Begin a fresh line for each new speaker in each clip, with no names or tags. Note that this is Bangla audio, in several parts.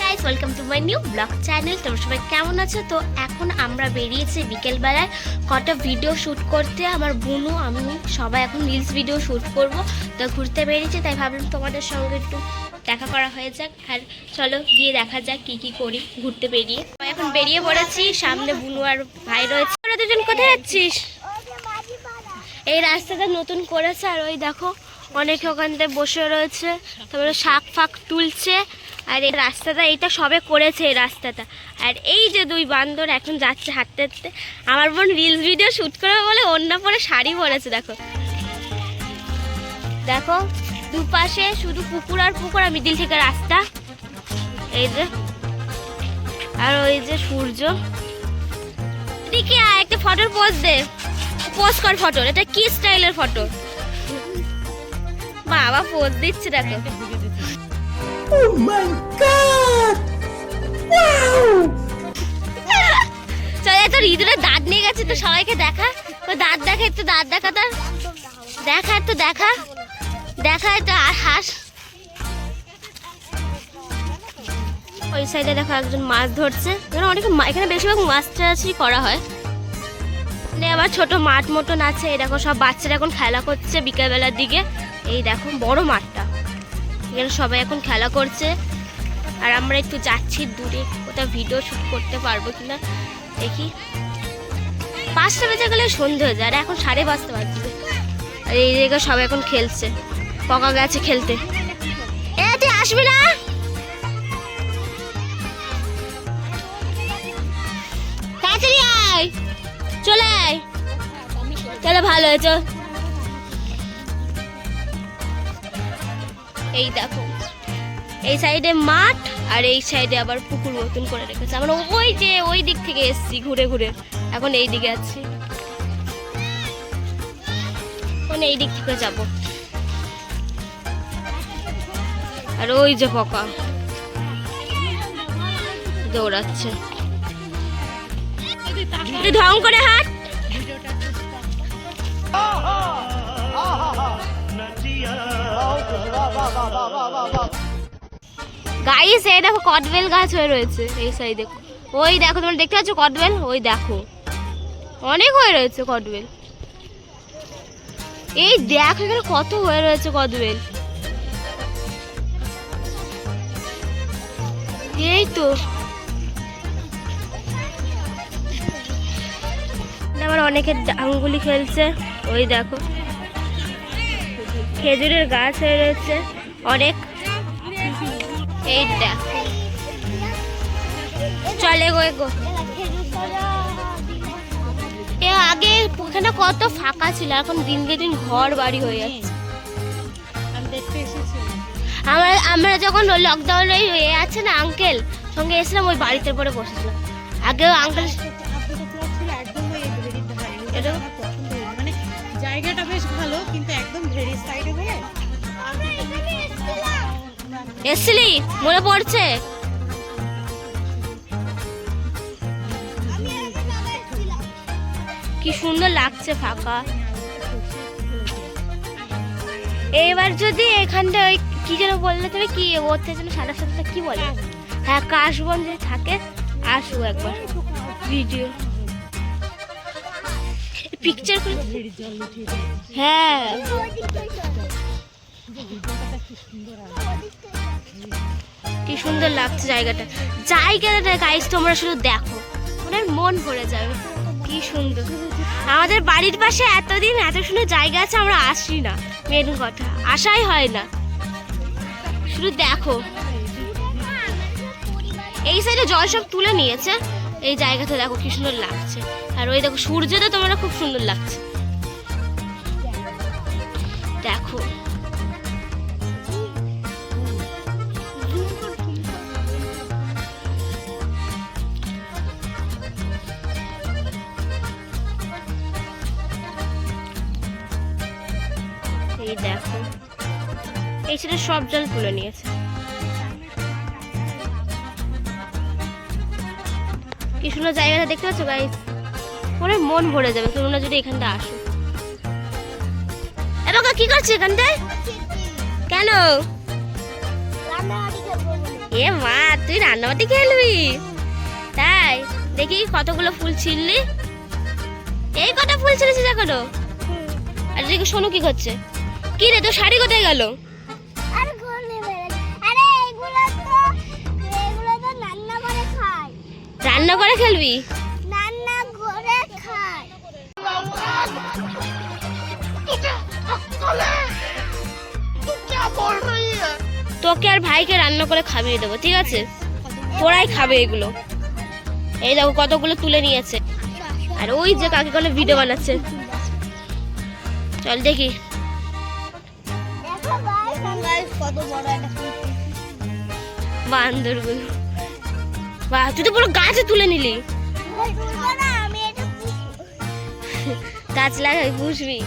Guys, welcome to my new blog channel. তোমরা সবাই কেমন আছো? তো এখন আমরা বেরিয়েছি বিকেলবেলায় কটা ভিডিও শ্যুট করতে। আমার বোনও আমি সবাই এখন রিলস ভিডিও শ্যুট করব। তো ঘুরতে বেরিয়েছি, তাই ভাবলাম তোমাদের সঙ্গে একটু দেখা করা হয়ে যাক। আর চলো গিয়ে দেখা যাক কি কি করি ঘুরতে বেরিয়ে। এখন বেরিয়ে পড়েছি, সামনে বুনু আর ভাই রয়েছে। তোরা দুজন কোথায় যাচ্ছিস? এই রাস্তাটা নতুন করেছে, আর ওই দেখো অনেকে ওখান থেকে বসে রয়েছে, তারপরে শাক ফাক তুলছে। আর এই রাস্তাটা এইটা সবে করেছে এই রাস্তাটা। আর এই যে দুই বান্দর এখন যাচ্ছে হাঁটতে হাঁটতে। আমার বোন রিলস ভিডিও শ্যুট করবে বলে ওড়না পরে শাড়ি পরেছে। দেখো দেখো দুপাশে শুধু পুকুর আর পুকুর, আর মিডিল থেকে রাস্তা। এই যে আর ওই যে সূর্য। দেখি একটা ফটোর পোজ দে, পোস্ট কর ফটো। এটা কি স্টাইলের ফটো? বাবা পোজ দিচ্ছে দেখো।
Oh my god! Wow!
চলে তো হৃদয়ে দাঁত নিয়ে গেছে, তো সবাইকে দেখা। তো দাঁত দেখা, একটু দাঁত দেখা, তার দেখা, একটু দেখা দেখা, একটু হাস। ওই সাইডে দেখো একজন মাছ ধরছে। অনেকে এখানে বেশিরভাগ মাছ চাষই করা হয়। আবার ছোট মাঠ মতন আছে। এই দেখো সব বাচ্চারা এখন খেলা করছে বিকেলবেলার দিকে। এই দেখো বড় মাঠটা, এখানে সবাই এখন খেলা করছে। আর আমরা একটু যাচ্ছি দূরে, কোথাও ভিডিও শ্যুট করতে পারবো কিনা দেখি। 5টা বেজে গেলে সন্ধে হয়ে যায়, আর এখন 5:30 বাজবে। আর এই জায়গায় সবাই এখন খেলছে, পকা গেছে খেলতে। এ তুই আসবি না? তাড়াতাড়ি আয়, চলে আয়। তাহলে ভালো হয়েছে। এই দেখো এই সাইডে মাঠ, আর এই সাইডে আবার পুকুর মতন করে রেখেছে। আমরা ওই যে ওই দিক থেকে এসেছি ঘুরে ঘুরে, এখন এই দিকে আছি। এখন এই দিক থেকে যাব। আর ওই যে পকা দৌড়াচ্ছে, তুই ঢং করে হাঁট। গাইস এই দেখো কদবেল গাছ হয়ে রয়েছে এই সাইডে। ওই দেখো, তোমরা দেখতে পাচ্ছ কদবেল? ওই দেখো অনেক হয়ে রয়েছে কদবেল। এই দেখো এখানে কত হয়ে রয়েছে কদবেল। এই তো আবার অনেকে আঙ্গুলি খেলছে। ওই দেখো খেজুরের গাছ হয়ে রয়েছে অনেক। এই দেখো চলে গো এগো। এ আগে ওখানে কত ফাঁকা ছিল, এখন দিন দিন ঘর বাড়ি হয়ে যাচ্ছে। আমরা যখন লকডাউনে এ আছে না আঙ্কেল সঙ্গে এসেছিলাম, ওই বাড়িতে পরে বসেছিলাম। আগেও আঙ্কেল
মানে জায়গাটা বেশ ভালো, কিন্তু একদম ভেরি সাইডে বলে
এসলি মনে পড়ছে। কি সুন্দর লাগছে ফাঁকা। এবার যদি এখানটা ওই কি যেন বললে তুমি, কি ওতে যেন সাদা সাদা কি বলে, হ্যাঁ কাশবন যদি থাকে আসো একবার ভিডিও পিকচার করে। হ্যাঁ কি সুন্দর লাগছে জায়গাটা। জায়গাটা গাইস তোমরা শুধু দেখো, ওনার মন ভরে যাবে। কি সুন্দর। আমাদের বাড়ির পাশে এতদিন এত সুন্দর জায়গা আছে, আমরা আসি না, মেন কথা আসাই হয় না। শুধু দেখো এই সাইডে জল সব তুলে নিয়েছে। এই জায়গাটা দেখো কি সুন্দর লাগছে। আর ওই দেখো সূর্যটা তোমরা খুব সুন্দর লাগছে দেখো। এই দেখো এই সাইডে সব জল তুলে নিয়েছে। কি সুন্দর জায়গাটা দেখতে পাচ্ছ গাইস, পরে মন ভরে যাবে তোমরা যদি এখানটা আসো। এবার কি করছো এখানটায়? কেন এ মা, তুই রান্নাবাটি খেলবি? তাই দেখি কতগুলো ফুল ছিললি। এই কটা ফুল ছিলেছিস এখনো? আর দেখি সোনু কি করছে? কি রে, তোর শাড়ি কোথায় গেল? রান্না করে খেলবি? তোকে আর ভাইকে রান্না করে খাইয়ে দেবো, ঠিক আছে? তোরাই খাবে এগুলো। এই দেখো কতগুলো তুলে নিয়েছে। আর ওই যে কাকি কোনো ভিডিও বানাচ্ছে, চল দেখি। বান্দরগুলো, বাহ, তুই তো পুরো গাছে তুলে নিলি। গাছ লাগাই বুঝবি?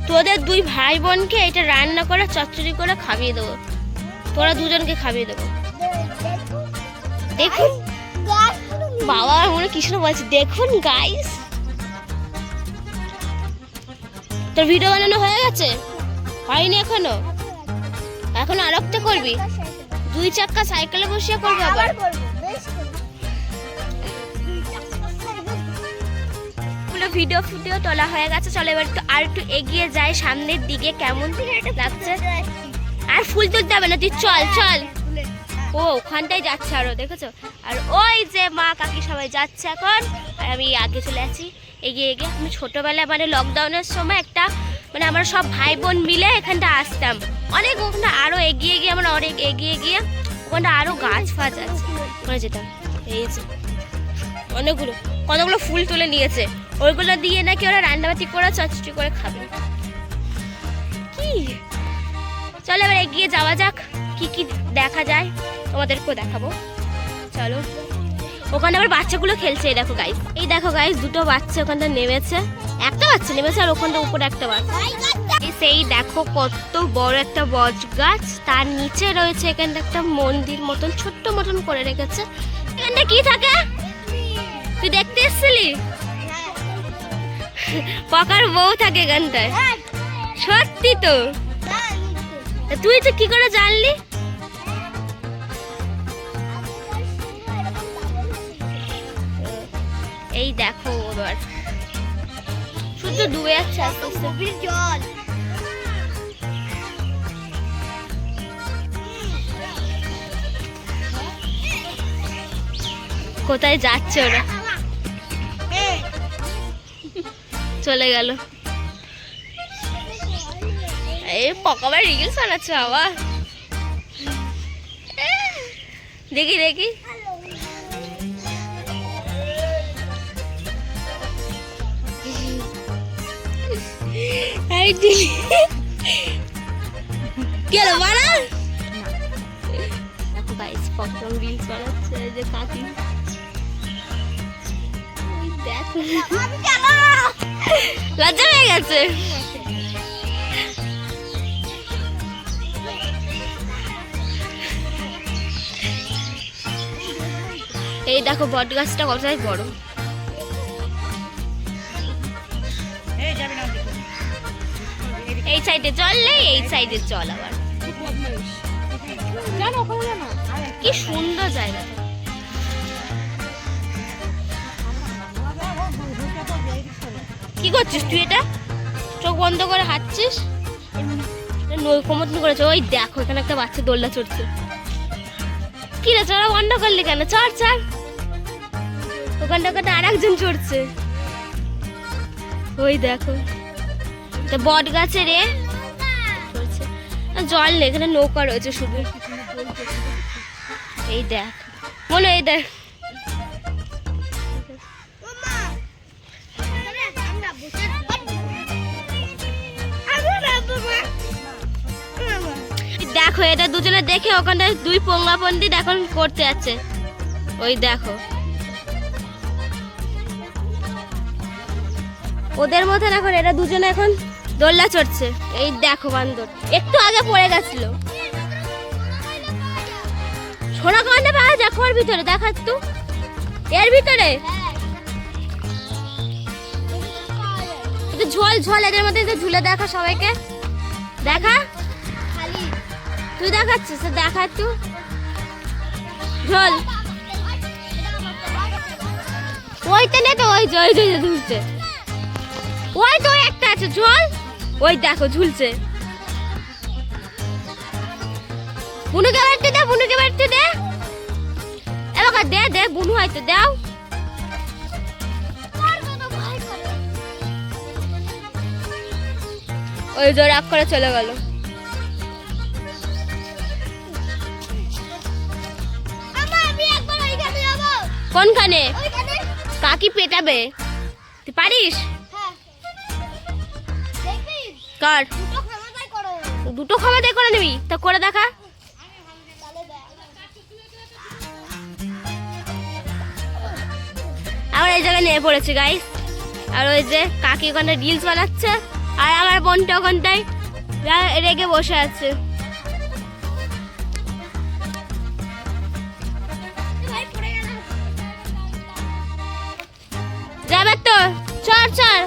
তোদের দুই ভাই বোনকে এটা রান্না করে চচ্চড়ি করে খাইয়ে দেবো, তোরা দুজনকে খাইয়ে দেবো। দেখুন বাবা, মনে কৃষ্ণ বলছে, দেখুন গাইস। তোর ভিডিও বানানো হয়ে গেছে? হয়নি এখনো? এখনো আর একটা করবি? 2 চাক্কা সাইকেলে বসিয়ে করবি আবার? ভিডিও ফুটিও তোলা হয়ে গেছে, চলো এবার আর একটু এগিয়ে যাই সামনের দিকে। কেমন লাগছে? আর ফুল তুলতে হবে না, তুই চল চল। ও ওখানটাই যাচ্ছে আরো, দেখেছো? আর ওই যে মা কাকি সবাই যাচ্ছে এখন, আর আমি আগে চলে আছি এগিয়ে এগিয়ে। আমি ছোটবেলায় মানে লকডাউনের সময় একটা মানে আমরা সব ভাই বোন মিলে এখানটা আসতাম অনেক, ওখানে আরো এগিয়ে গিয়ে আমরা অনেক এগিয়ে গিয়ে ওখানটা আরো গাছ ফাছ আছে, ওখানে যেতাম। এই যে অনেকগুলো কতগুলো ফুল তুলে নিয়েছে, ওইগুলো দিয়ে নাকি ওরা রান্নাবাতি করে চচ্চড়ি করে খাবে। কি, চলো এবার এগিয়ে যাওয়া যাক, কি কি দেখা যায় তোমাদেরকেও দেখাবো। চলো, ওখানে আবার বাচ্চাগুলো খেলছে। এই দেখো গাইস, এই দেখো গাইস, দুটো বাচ্চা ওখানটা নেমেছে, একটা বাচ্চা নেমেছে আর ওখানটা উপরে একটা বাচ্চা। সেই দেখো কত বড় একটা বট গাছ, তার নিচে রয়েছে এখানটা একটা মন্দির মতন ছোট্ট মতন করে রেখেছে। এখানটা কি থাকে তুই দেখতে এসেছিলি? পকার বউ থাকে এখানটায়। সত্যি তো? তুই তো কি করে জানলি? এই দেখো এবার শুধু ডুবে যাচ্ছে আস্তে আস্তে জল। কোথায় যাচ্ছে ওরা? চলে গেল। এই পকাবার রিলস বানাচ্ছে আবার, দেখি দেখি। গেল বানা। দেখো গাইস পকরম রিলস বানাচ্ছে এই যে কাকি। দেখো লজ্জা হয়ে গেছে। এই দেখো বট গাছটা কতটাই বড়। এই সাইডে চল নেই, এই সাইডে চল আবার। কি সুন্দর জায়গা। কি করছিস তুই? এটা চোখ বন্ধ করে হাঁটছিস, নৌকো মতন করেছে। ওই দেখো এখানে একটা বাচ্চা দোলনা চড়ছে। কি রে চড়া বন্ধ করলি কেন? চড় চড়। ওখানটা ওখানে আর একজন চড়ছে। ওই দেখো বট গাছে রে চলছে, জল নেই এখানে, নৌকা রয়েছে শুধু। এই দেখ মনে, এই দেখ দেখো এটা দুজনে দেখে ওখানটায় 2 পোঙ্গাপন্ডি এখন করতে আছে। ওই দেখো ওদের মতন এখন এরা দুজনে এখন দোলনা চড়ছে। এই দেখো বান্দর একটু আগে পড়ে গেছিল। সোনা কান্ডে পাওয়া যায় খোয়ার ভিতরে, দেখা তো এর ভিতরে ঝোল ঝোল এদের মধ্যে ঝুলে দেখা, সবাইকে দেখা। তুই দেখাচ্ছিস তো দেখা একটু ঝোল ওইটা নে তো ওই যে ঝুলছে ওই তো একটা আছে ঝোল ওই দেখো ঝুলছে বুনুকে বাড়তে দে এবার দে দে বুনু হয়তো দাও ওই জোর রাগ করে চলে গেল কোনখানে কাকি পেটাবে তুই পারিস কর দুটো ক্ষমতাই করে নিবি তা করে দেখা আমার এই জায়গায় নিয়ে পড়েছে গাইস আর ওই যে কাকি ওখানে রিলস বানাচ্ছে আর আমার বোনটা ওখানটায় রেগে বসে আছে যাবে তো চল চল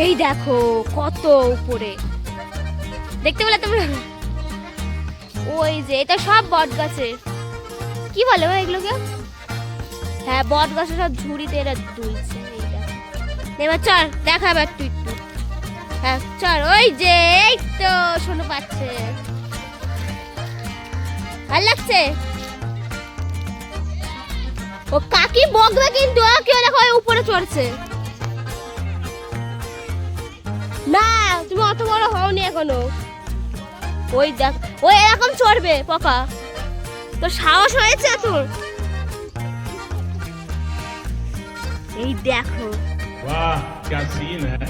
এই দেখো কত উপরে দেখতে পেলে তোমরা ওই যে এটা সব বট গাছের কি বলে এগুলোকে হ্যাঁ বট গাছে সব ঝুড়িতে এরা দুলছে এবার চল দেখাবে একটু একটু হ্যাঁ চল ওই যে এই তো শোনো পাচ্ছে ভাল লাগছে ও কাকি বকবে কিন্তু কেউ দেখো উপরে চড়ছে না তুমি অত বড় হওনি এখনো ওই দেখ ওই এরকম চড়বে পকা তোর সাহস হয়েছে তোর এই দেখো
वाह क्या सीन है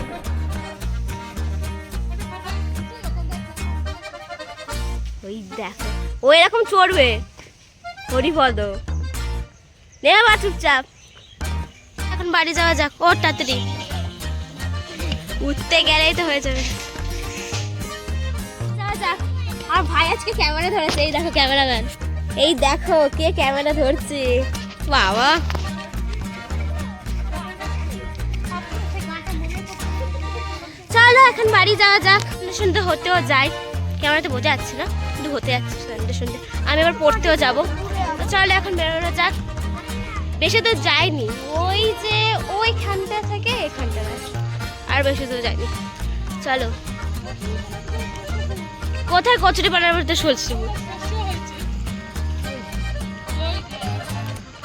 ওই দেখো ও এরকম চড়বে হরিপদ নে বা চুপচাপ এখন বাড়ি যাওয়া যাক ও তাড়াতাড়ি উঠতে গেলেই তো হয়ে যাবে যাওয়া যাক আর ভাই আজকে ক্যামেরা ধরেছে এই দেখো ক্যামেরাম্যান এই দেখো কে ক্যামেরা ধরছে বাবা চলো এখন বাড়ি যাওয়া যাক সন্ধ্যে হতেও যাই ক্যামেরাতে বোঝা যাচ্ছে না কিন্তু হতে যাচ্ছে সন্ধ্যে আমি এবার পড়তেও যাবো তো চলো এখন বেরোনো যাক বেশি তো যাইনি ওই যে ওইখানটা থেকে এখানটা আর বেশি তো যাইনি চলো কোথায় কচুরি পানার মধ্যে শুনছি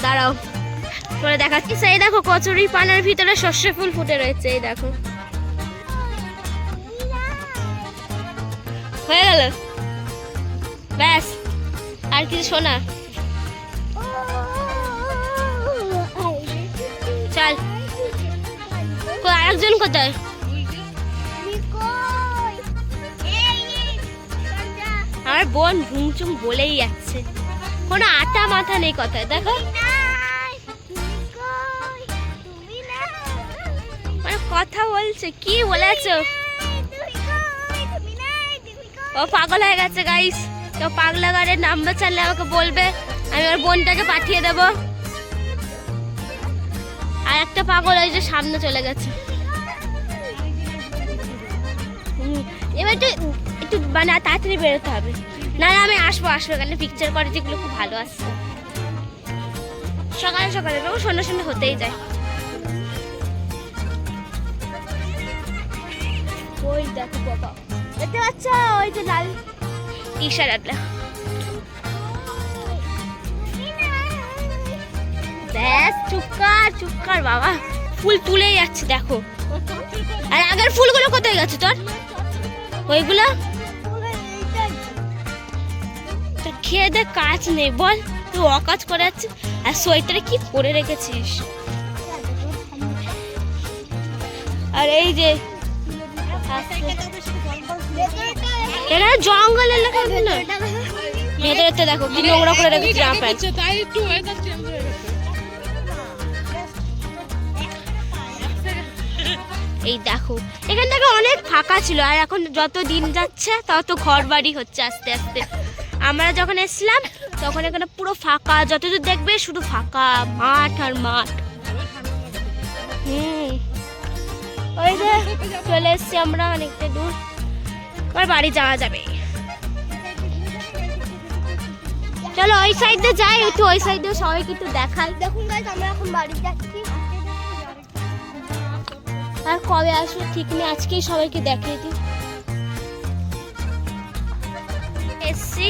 দাঁড়াও পরে দেখাচ্ছি সেই দেখো কচুরি পানার ভিতরে সর্ষে ফুল ফুটে রয়েছে এই দেখো হয়ে গেল ব্যাস আর কিছু শোনা চল আরেকজন কোথায় আমার বোন ঘুমচুম বলেই যাচ্ছে কোনো আটা মাথা নেই কথায় দেখো মানে কথা বলছে কি বলেছো ও পাগল হয়ে গেছে গাইস তো পাগলা গাড়ির নাম্বার চাইলে আমাকে বলবে আমি ওর বোনটাকে পাঠিয়ে দেব আর একটা পাগল ওই যে সামনে চলে গেছে এবার একটু মানে তাড়াতাড়ি বেরোতে হবে না আমি আসবো এখানে পিকচার কোয়ালিটিগুলো খুব ভালো আসছে সকালে সকালে সন্ধ্যা হতেই যায় ওই দেখো বাবা দেখতে পাচ্ছ ওই যে লাল টি শার্টটা ব্যাস চুপকার বাবা ফুল তুলেই যাচ্ছে দেখো আর আগের ফুলগুলো কোথায় গেছে তোর ওইগুলো তোর খেয়ে দেখ কাজ নেই বল তুই অকাজ করে যাচ্ছিস আর সোয়েটারে কি পরে রেখেছিস আর এই যে এটা জঙ্গল এলাকা না ভেতরে তো দেখো কি নোংরা করে রেখেছি জামা প্যান্ট
তাই একটু ওয়েদার চেঞ্জ হয়ে গেছে
এই দেখো এখান থেকে অনেক ফাঁকা ছিল আর এখন যত দিন যাচ্ছে তত ঘর বাড়ি হচ্ছে আস্তে আস্তে আমরা যখন এসেছিলাম তখন এখানে পুরো ফাঁকা যতদূর দেখবে শুধু ফাঁকা মাঠ আর মাঠ ওই যে চলে এসছি আমরা অনেকটা দূর আমার বাড়ি যাওয়া যাবে চলো ওই সাইডে যাই, একটু ওই সাইডে সবাইকে একটু দেখাই।
দেখুন গাইস, আমরা এখন বাড়ি যাচ্ছি।
আর কবে আসবো ঠিক নেই, আজকেই সবাইকে দেখিয়ে দিই। এসছি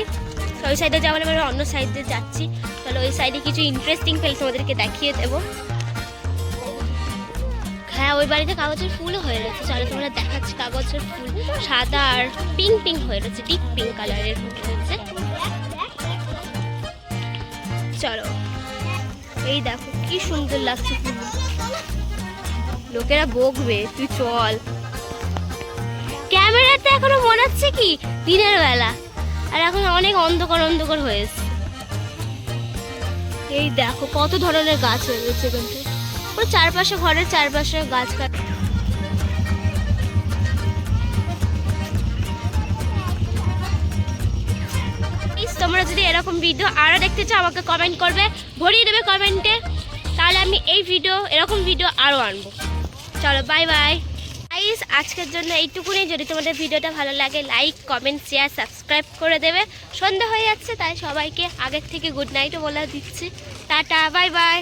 ওই সাইডে যাবো, এবার অন্য সাইডে যাচ্ছি। চলো ওই সাইডে কিছু ইন্টারেস্টিং প্লেস তোমাদেরকে দেখিয়ে দেবো। হ্যাঁ, ওই বাড়িতে কাগজের ফুলও হয়ে রয়েছে। চলো তোমরা দেখাচ্ছি, কাগজের ফুল সাদা আর পিঙ্ক পিঙ্ক হয়ে রয়েছে, ডিপ পিঙ্ক কালারের হয়েছে। চলো এই দেখো কি সুন্দর লাগছে ফুল, লোকেরা বকবে, তুই চল। ক্যামেরাতে এখনো মনে হচ্ছে কি দিনের বেলা, আর এখন অনেক অন্ধকার অন্ধকার হয়েছে। এই দেখো কত ধরনের গাছ হয়ে গেছে এখানটায়, পুরো চারপাশে, ঘরের চারপাশে গাছ কাট। তোমরা যদি এরকম ভিডিও আরো দেখতে চাও আমাকে কমেন্ট করবে, ভরিয়ে দেবে কমেন্টে, তাহলে আমি এই ভিডিও, এরকম ভিডিও আরো আনবো। চলো বাই বাই গাইস, আজকের জন্য এইটুকুনি। যদি তোমাদের ভিডিওটা ভালো লাগে লাইক কমেন্ট শেয়ার সাবস্ক্রাইব করে দেবে। সন্ধ্যা হয়ে যাচ্ছে তাই সবাইকে আগের থেকে গুড নাইটও বলে দিচ্ছি। Tata bye bye.